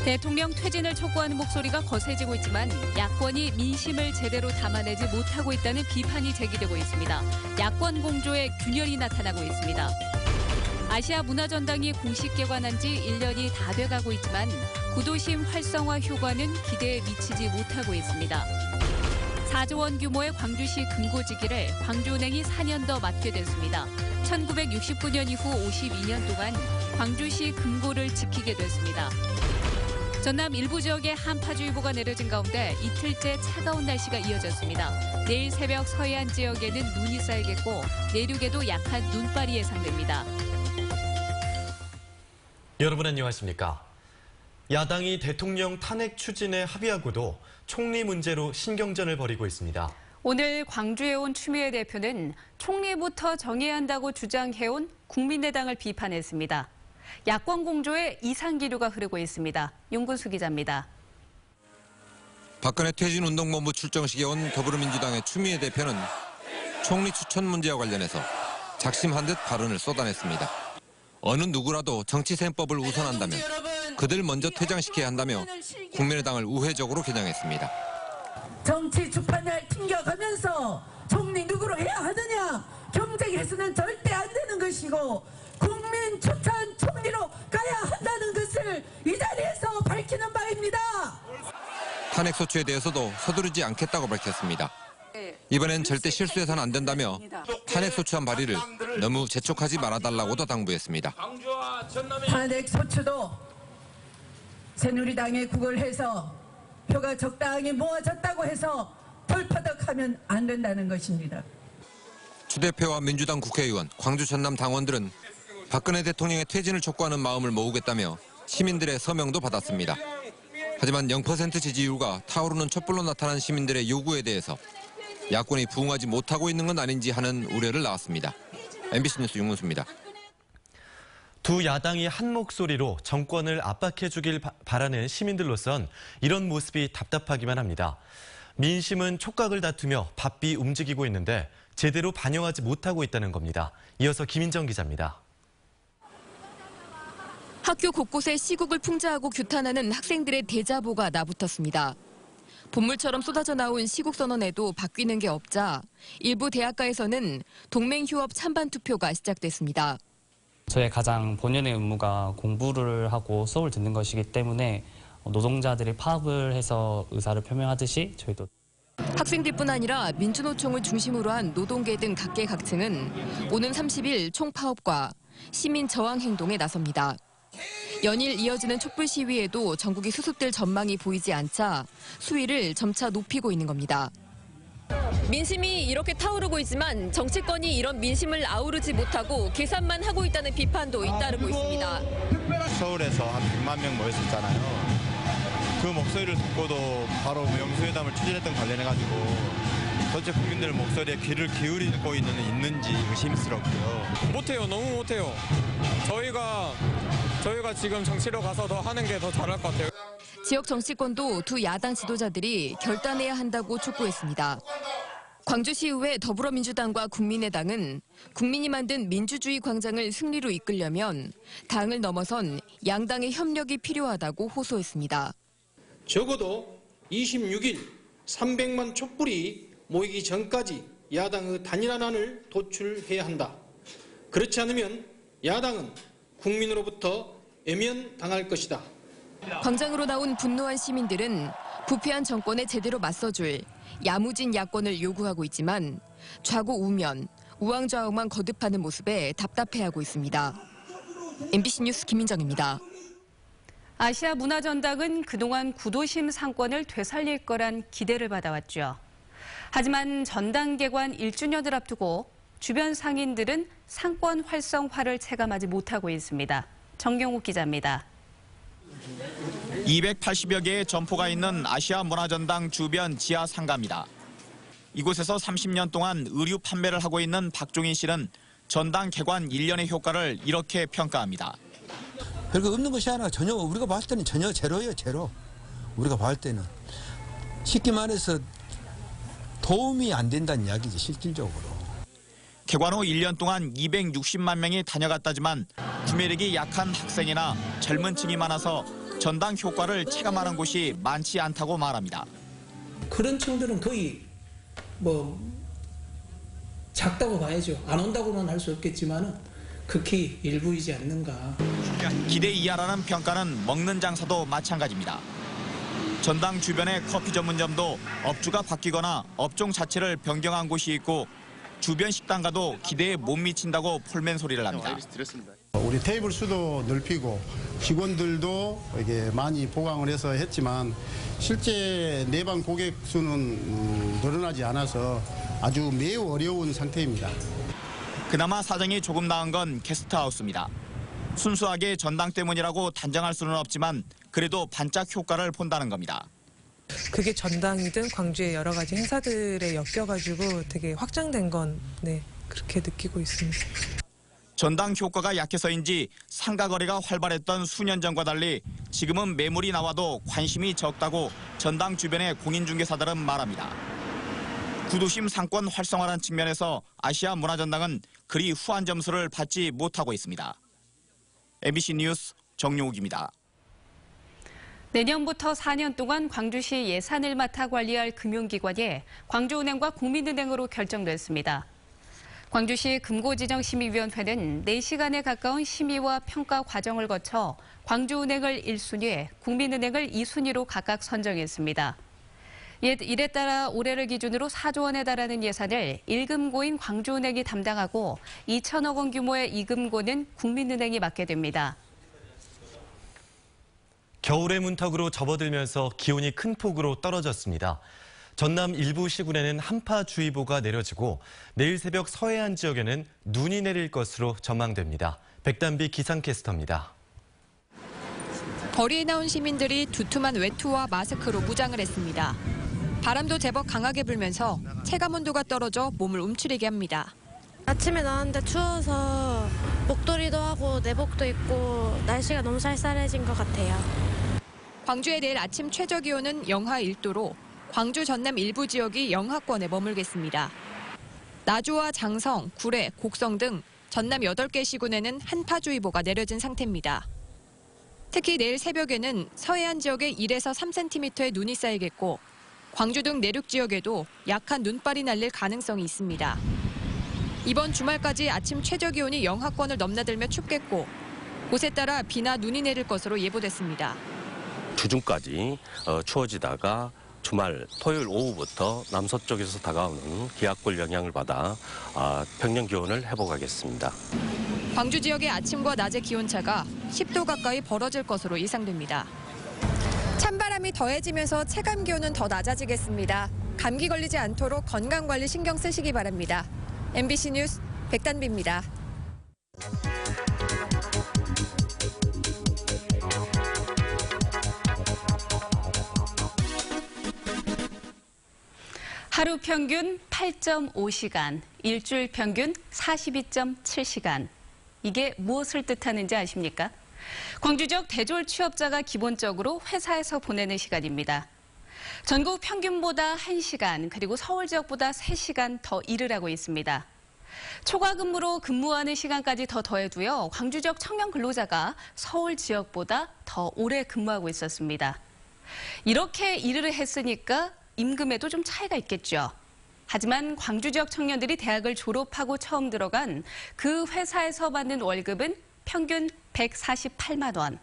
대통령 퇴진을 촉구하는 목소리가 거세지고 있지만 야권이 민심을 제대로 담아내지 못하고 있다는 비판이 제기되고 있습니다. 야권 공조에 균열이 나타나고 있습니다. 아시아 문화전당이 공식 개관한 지 1년이 다 돼가고 있지만 구도심 활성화 효과는 기대에 미치지 못하고 있습니다. 4조 원 규모의 광주시 금고지기를 광주은행이 4년 더 맡게 됐습니다. 1969년 이후 52년 동안 광주시 금고를 지키게 됐습니다. 전남 일부 지역에 한파주의보가 내려진 가운데 이틀째 차가운 날씨가 이어졌습니다. 내일 새벽 서해안 지역에는 눈이 쌓이겠고 내륙에도 약한 눈발이 예상됩니다. 여러분 안녕하십니까? 야당이 대통령 탄핵 추진에 합의하고도 총리 문제로 신경전을 벌이고 있습니다. 오늘 광주에 온 추미애 대표는 총리부터 정해야 한다고 주장해온 국민의당을 비판했습니다. 야권 공조에 이상 기류가 흐르고 있습니다. 윤근수 기자입니다. 박근혜 퇴진운동본부 출정식에 온 더불어민주당의 추미애 대표는 총리 추천 문제와 관련해서 작심한 듯 발언을 쏟아냈습니다. 어느 누구라도 정치생법을 우선한다면 그들 먼저 퇴장시켜야 한다며 국민의당을 우회적으로 겨냥했습니다. 정치 주판을 튕겨가면서 총리 누구로 해야 하느냐, 경쟁해서는 절대 안 되는 것이고 국민 추천 총리로 가야 한다는 것을 이 자리에서 밝히는 바입니다. 탄핵 소추에 대해서도 서두르지 않겠다고 밝혔습니다. 이번엔 절대 실수해서는 안 된다며 탄핵 소추안 발의를 너무 재촉하지 말아달라고도 당부했습니다. 탄핵 소추도 새누리당에 구걸해서 표가 적당히 모아졌다고 해서 덜퍼덕하면 안 된다는 것입니다. 추 대표와 민주당 국회의원, 광주 전남 당원들은 박근혜 대통령의 퇴진을 촉구하는 마음을 모으겠다며 시민들의 서명도 받았습니다. 하지만 0% 지지율과 타오르는 촛불로 나타난 시민들의 요구에 대해서 야권이 부응하지 못하고 있는 건 아닌지 하는 우려를 낳았습니다. MBC 뉴스 윤문수입니다. 두 야당이 한 목소리로 정권을 압박해주길 바라는 시민들로선 이런 모습이 답답하기만 합니다. 민심은 촉각을 다투며 바삐 움직이고 있는데 제대로 반영하지 못하고 있다는 겁니다. 이어서 김인정 기자입니다. 학교 곳곳에 시국을 풍자하고 규탄하는 학생들의 대자보가 나붙었습니다. 본물처럼 쏟아져 나온 시국 선언에도 바뀌는 게 없자 일부 대학가에서는 동맹휴업 찬반 투표가 시작됐습니다. 저의 가장 본연의 의무가 공부를 하고 수업을 듣는 것이기 때문에 노동자들이 파업을 해서 의사를 표명하듯이 저희도. 학생들뿐 아니라 민주노총을 중심으로 한 노동계 등 각계각층은 오는 30일 총파업과 시민 저항 행동에 나섭니다. 연일 이어지는 촛불 시위에도 전국이 수습될 전망이 보이지 않자 수위를 점차 높이고 있는 겁니다. 민심이 이렇게 타오르고 있지만 정치권이 이런 민심을 아우르지 못하고 계산만 하고 있다는 비판도 잇따르고 있습니다. 서울에서 한 100만 명 모였었잖아요. 그 목소리를 듣고도 바로 영수회담을 추진했던 관련해가지고 전체 국민들 목소리에 귀를 기울이고 있는지 의심스럽고요. 못해요. 너무 못해요. 저희가 지금 정치로 가서 더 하는 게 더 잘할 것 같아요. 지역 정치권도 두 야당 지도자들이 결단해야 한다고 촉구했습니다. 광주시의회 더불어민주당과 국민의당은 국민이 만든 민주주의 광장을 승리로 이끌려면 당을 넘어선 양당의 협력이 필요하다고 호소했습니다. 적어도 26일 300만 촛불이 모이기 전까지 야당의 단일화안을 도출해야 한다. 그렇지 않으면 야당은 국민으로부터 외면당할 것이다. 광장으로 나온 분노한 시민들은 부패한 정권에 제대로 맞서줄 야무진 야권을 요구하고 있지만 좌고우면, 우왕좌왕만 거듭하는 모습에 답답해하고 있습니다. MBC 뉴스 김민정입니다. 아시아 문화전당은 그동안 구도심 상권을 되살릴 거란 기대를 받아왔죠. 하지만 전당 개관 1주년을 앞두고 주변 상인들은 상권 활성화를 체감하지 못하고 있습니다. 정경욱 기자입니다. 280여 개의 점포가 있는 아시아 문화전당 주변 지하 상가입니다. 이곳에서 30년 동안 의류 판매를 하고 있는 박종인 씨는 전당 개관 1년의 효과를 이렇게 평가합니다. 별거 없는 것이 아니라 전혀 우리가 봤을 때는 전혀 제로예요, 제로. 우리가 봤을 때는. 쉽게 말해서 도움이 안 된다는 이야기지, 실질적으로. 개관 후 1년 동안 260만 명이 다녀갔다지만 구매력이 약한 학생이나 젊은 층이 많아서 전당 효과를 체감하는 곳이 많지 않다고 말합니다. 그런 층들은 거의 작다고 봐야죠. 안 온다고는 할 수 없겠지만은 극히 일부이지 않는가. 기대 이하라는 평가는 먹는 장사도 마찬가지입니다. 전당 주변의 커피 전문점도 업주가 바뀌거나 업종 자체를 변경한 곳이 있고 주변 식당가도 기대에 못 미친다고 폴맨 소리를 합니다. 우리 테이블 수도 넓히고 직원들도 이게 많이 보강을 해서 했지만 실제 내방 고객 수는 늘어나지 않아서 아주 매우 어려운 상태입니다. 그나마 사정이 조금 나은 건 게스트하우스입니다. 순수하게 전당 때문이라고 단정할 수는 없지만 그래도 반짝 효과를 본다는 겁니다. 그게 전당이든 광주의 여러 가지 행사들에 엮여가지고 되게 확장된 건 그렇게 느끼고 있습니다. 전당 효과가 약해서인지 상가 거래가 활발했던 수년 전과 달리 지금은 매물이 나와도 관심이 적다고 전당 주변의 공인중개사들은 말합니다. 구도심 상권 활성화란 측면에서 아시아 문화전당은 그리 후한 점수를 받지 못하고 있습니다. MBC 뉴스 정용욱입니다. 내년부터 4년 동안 광주시 예산을 맡아 관리할 금융기관이 광주은행과 국민은행으로 결정됐습니다. 광주시 금고지정심의위원회는 4시간에 가까운 심의와 평가 과정을 거쳐 광주은행을 1순위, 국민은행을 2순위로 각각 선정했습니다. 이에 따라 올해를 기준으로 4조 원에 달하는 예산을 1금고인 광주은행이 담당하고 2천억 원 규모의 2금고는 국민은행이 맡게 됩니다. 겨울의 문턱으로 접어들면서 기온이 큰 폭으로 떨어졌습니다. 전남 일부 시군에는 한파주의보가 내려지고 내일 새벽 서해안 지역에는 눈이 내릴 것으로 전망됩니다. 백단비 기상캐스터입니다. 거리에 나온 시민들이 두툼한 외투와 마스크로 무장을 했습니다. 바람도 제법 강하게 불면서 체감온도가 떨어져 몸을 움츠리게 합니다. 아침에 나왔는데 추워서 목도리도 하고 내복도 입고 날씨가 너무 쌀쌀해진 것 같아요. 광주의 내일 아침 최저 기온은 영하 1도로 광주 전남 일부 지역이 영하권에 머물겠습니다. 나주와 장성, 구례, 곡성 등 전남 8개 시군에는 한파주의보가 내려진 상태입니다. 특히 내일 새벽에는 서해안 지역에 1에서 3cm의 눈이 쌓이겠고 광주 등 내륙 지역에도 약한 눈발이 날릴 가능성이 있습니다. 이번 주말까지 아침 최저 기온이 영하권을 넘나들며 춥겠고 곳에 따라 비나 눈이 내릴 것으로 예보됐습니다. 주중까지 추워지다가 주말 토요일 오후부터 남서쪽에서 다가오는 기압골 영향을 받아 평년 기온을 회복하겠습니다. 광주 지역의 아침과 낮의 기온차가 10도 가까이 벌어질 것으로 예상됩니다. 찬바람이 더해지면서 체감 기온은 더 낮아지겠습니다. 감기 걸리지 않도록 건강관리 신경 쓰시기 바랍니다. MBC 뉴스 백단비입니다. 하루 평균 8.5시간, 일주일 평균 42.7시간. 이게 무엇을 뜻하는지 아십니까? 광주 지역 대졸 취업자가 기본적으로 회사에서 보내는 시간입니다. 전국 평균보다 1시간, 그리고 서울 지역보다 3시간 더 일을 하고 있습니다. 초과 근무로 근무하는 시간까지 더 더해도요, 광주 지역 청년 근로자가 서울 지역보다 더 오래 근무하고 있었습니다. 이렇게 일을 했으니까 임금에도 좀 차이가 있겠죠. 하지만 광주 지역 청년들이 대학을 졸업하고 처음 들어간 그 회사에서 받는 월급은 평균 148만 원.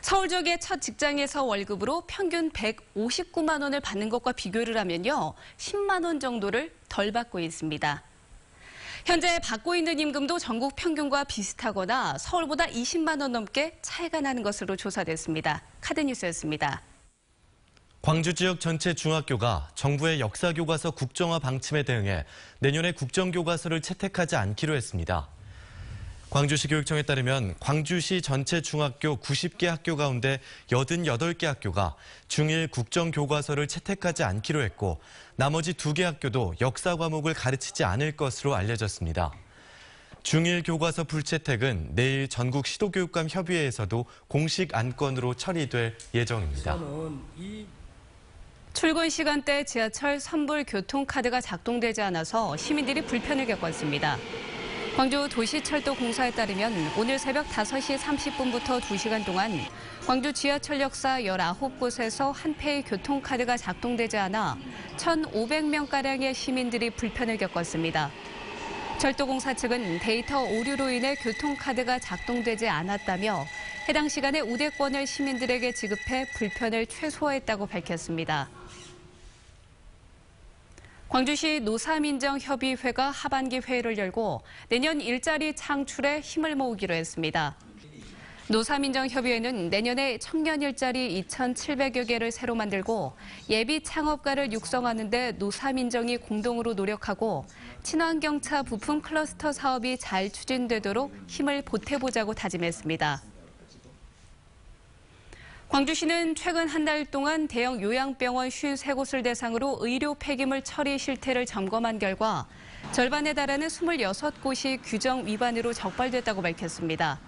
서울 지역의 첫 직장에서 월급으로 평균 159만 원을 받는 것과 비교를 하면요, 10만 원 정도를 덜 받고 있습니다. 현재 받고 있는 임금도 전국 평균과 비슷하거나 서울보다 20만 원 넘게 차이가 나는 것으로 조사됐습니다. 카드뉴스였습니다. 광주 지역 전체 중학교가 정부의 역사교과서 국정화 방침에 대응해 내년에 국정교과서를 채택하지 않기로 했습니다. 광주시 교육청에 따르면 광주시 전체 중학교 90개 학교 가운데 88개 학교가 중1 국정교과서를 채택하지 않기로 했고 나머지 2개 학교도 역사 과목을 가르치지 않을 것으로 알려졌습니다. 중1 교과서 불채택은 내일 전국 시도교육감 협의회에서도 공식 안건으로 처리될 예정입니다. 출근 시간대 지하철 선불 교통카드가 작동되지 않아서 시민들이 불편을 겪었습니다. 광주 도시철도 공사에 따르면 오늘 새벽 5시 30분부터 2시간 동안 광주 지하철 역사 19곳에서 한패의 교통카드가 작동되지 않아 1,500명가량의 시민들이 불편을 겪었습니다. 철도공사 측은 데이터 오류로 인해 교통카드가 작동되지 않았다며 해당 시간에 우대권을 시민들에게 지급해 불편을 최소화했다고 밝혔습니다. 광주시 노사민정협의회가 하반기 회의를 열고 내년 일자리 창출에 힘을 모으기로 했습니다. 노사민정협의회는 내년에 청년 일자리 2,700여 개를 새로 만들고 예비 창업가를 육성하는 데 노사민정이 공동으로 노력하고 친환경차 부품 클러스터 사업이 잘 추진되도록 힘을 보태보자고 다짐했습니다. 광주시는 최근 한 달 동안 대형 요양병원 53곳을 대상으로 의료 폐기물 처리 실태를 점검한 결과 절반에 달하는 26곳이 규정 위반으로 적발됐다고 밝혔습니다.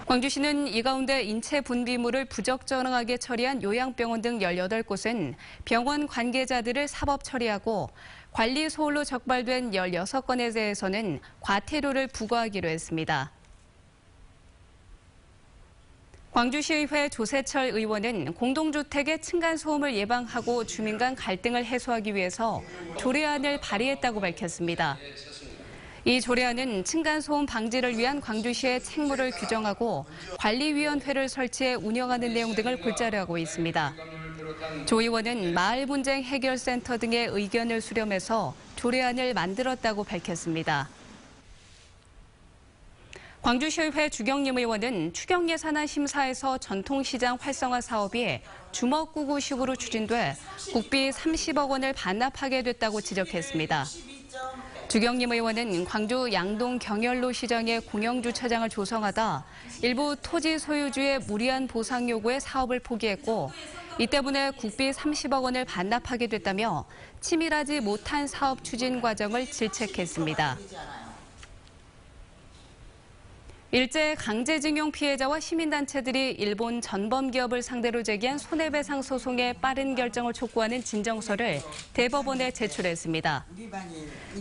광주시는 이 가운데 인체 분비물을 부적절하게 처리한 요양병원 등 18곳은 병원 관계자들을 사법 처리하고 관리 소홀로 적발된 16건에 대해서는 과태료를 부과하기로 했습니다. 광주시의회 조세철 의원은 공동주택의 층간소음을 예방하고 주민 간 갈등을 해소하기 위해서 조례안을 발의했다고 밝혔습니다. 이 조례안은 층간소음 방지를 위한 광주시의 책무를 규정하고 관리위원회를 설치해 운영하는 내용 등을 골자로 하고 있습니다. 조 의원은 마을분쟁 해결센터 등의 의견을 수렴해서 조례안을 만들었다고 밝혔습니다. 광주시의회 주경림 의원은 추경예산안 심사에서 전통시장 활성화 사업이 주먹구구식으로 추진돼 국비 30억 원을 반납하게 됐다고 지적했습니다. 주경림 의원은 광주 양동 경열로 시장의 공영주차장을 조성하다 일부 토지 소유주의 무리한 보상 요구에 사업을 포기했고 이 때문에 국비 30억 원을 반납하게 됐다며 치밀하지 못한 사업 추진 과정을 질책했습니다. 일제 강제징용 피해자와 시민단체들이 일본 전범기업을 상대로 제기한 손해배상 소송의 빠른 결정을 촉구하는 진정서를 대법원에 제출했습니다.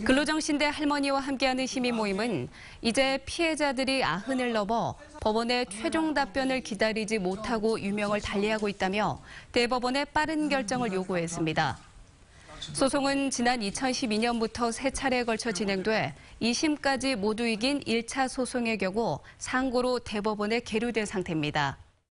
근로정신대 할머니와 함께하는 시민 모임은 이제 피해자들이 아흔을 넘어 법원의 최종 답변을 기다리지 못하고 유명을 달리하고 있다며 대법원의 빠른 결정을 요구했습니다. 소송은 지난 2012년부터 3차례에 걸쳐 진행돼 2심까지 모두 이긴 1차 소송의 경우 상고로 대법원에 계류된 상태입니다.